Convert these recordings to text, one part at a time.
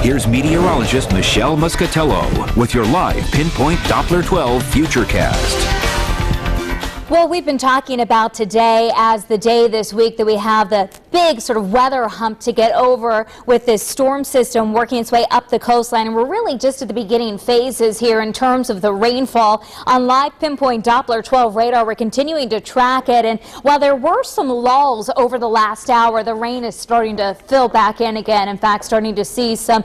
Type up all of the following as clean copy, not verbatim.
here's meteorologist Michelle Muscatello with your live Pinpoint Doppler 12 Futurecast. Well, we've been talking about today as the day this week that we have the big sort of weather hump to get over with this storm system working its way up the coastline. And we're really just at the beginning phases here in terms of the rainfall. On live Pinpoint Doppler 12 radar, we're continuing to track it. And while there were some lulls over the last hour, the rain is starting to fill back in again. In fact, starting to see some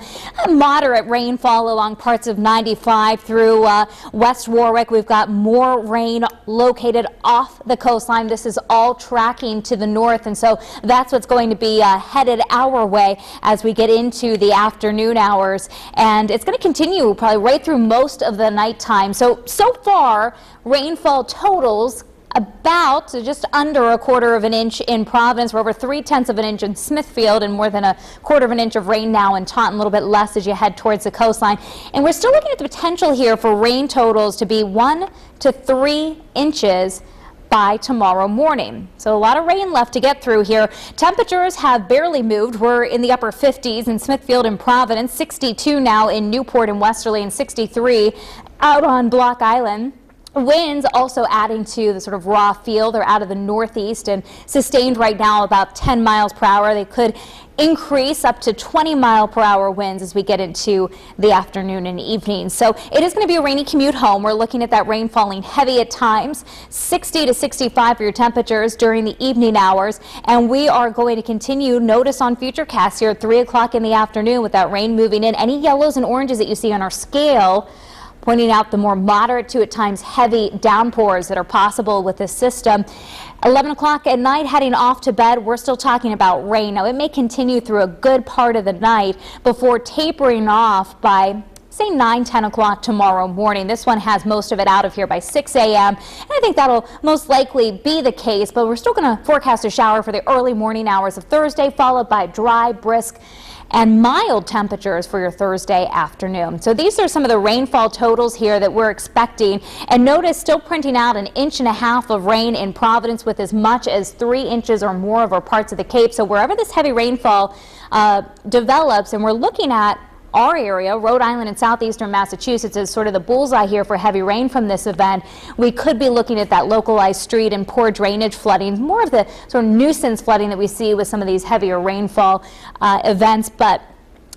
moderate rainfall along parts of 95 through West Warwick. We've got more rain located off the coastline. This is all tracking to the north, and so that's what's going to be headed our way as we get into the afternoon hours, and it's going to continue probably right through most of the nighttime. So far rainfall totals about just under 1/4 of an inch in Providence. We're over 3/10 of an inch in Smithfield and more than 1/4 of an inch of rain now in Taunton, a little bit less as you head towards the coastline. And we're still looking at the potential here for rain totals to be 1 to 3 inches by tomorrow morning. So a lot of rain left to get through here. Temperatures have barely moved. We're in the upper 50s in Smithfield and Providence, 62 now in Newport and Westerly, and 63 out on Block Island. Winds also adding to the sort of raw feel. They're out of the northeast and sustained right now about 10 miles per hour. They could increase up to 20-mile-per-hour winds as we get into the afternoon and evening. So it is going to be a rainy commute home. We're looking at that rain falling heavy at times, 60 to 65 for your temperatures during the evening hours. And we are going to continue. Notice on Futurecast here at 3 o'clock in the afternoon with that rain moving in. Any yellows and oranges that you see on our scale pointing out the more moderate to at times heavy downpours that are possible with this system. 11 o'clock at night, heading off to bed, we're still talking about rain. Now, it may continue through a good part of the night before tapering off by say 9, 10 o'clock tomorrow morning. This one has most of it out of here by 6 a.m. And I think that'll most likely be the case, but we're still going to forecast a shower for the early morning hours of Thursday, followed by dry, brisk, and mild temperatures for your Thursday afternoon. So these are some of the rainfall totals here that we're expecting. And notice still printing out 1.5 inches of rain in Providence with as much as 3 inches or more over parts of the Cape. So wherever this heavy rainfall develops, and we're looking at our area, Rhode Island and southeastern Massachusetts, is sort of the bullseye here for heavy rain from this event. We could be looking at that localized street and poor drainage flooding, more of the sort of nuisance flooding that we see with some of these heavier rainfall events, but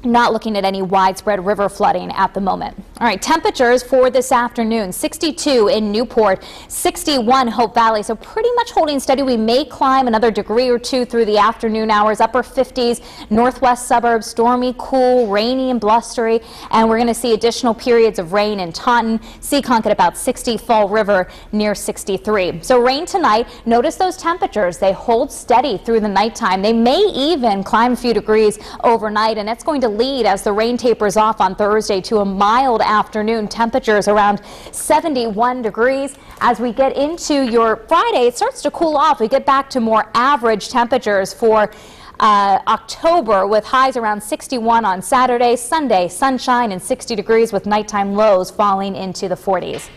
not looking at any widespread river flooding at the moment. All right, temperatures for this afternoon, 62 in Newport, 61 Hope Valley, so pretty much holding steady. We may climb another degree or two through the afternoon hours, upper 50s, northwest suburbs, stormy, cool, rainy and blustery, and we're going to see additional periods of rain in Taunton, Seekonk at about 60, Fall River near 63. So rain tonight. Notice those temperatures. They hold steady through the nighttime. They may even climb a few degrees overnight, and that's going to lead as the rain tapers off on Thursday to a mild afternoon. Temperatures around 71 degrees. As we get into your Friday, it starts to cool off. We get back to more average temperatures for October, with highs around 61 on Saturday. Sunday, sunshine and 60 degrees with nighttime lows falling into the 40s.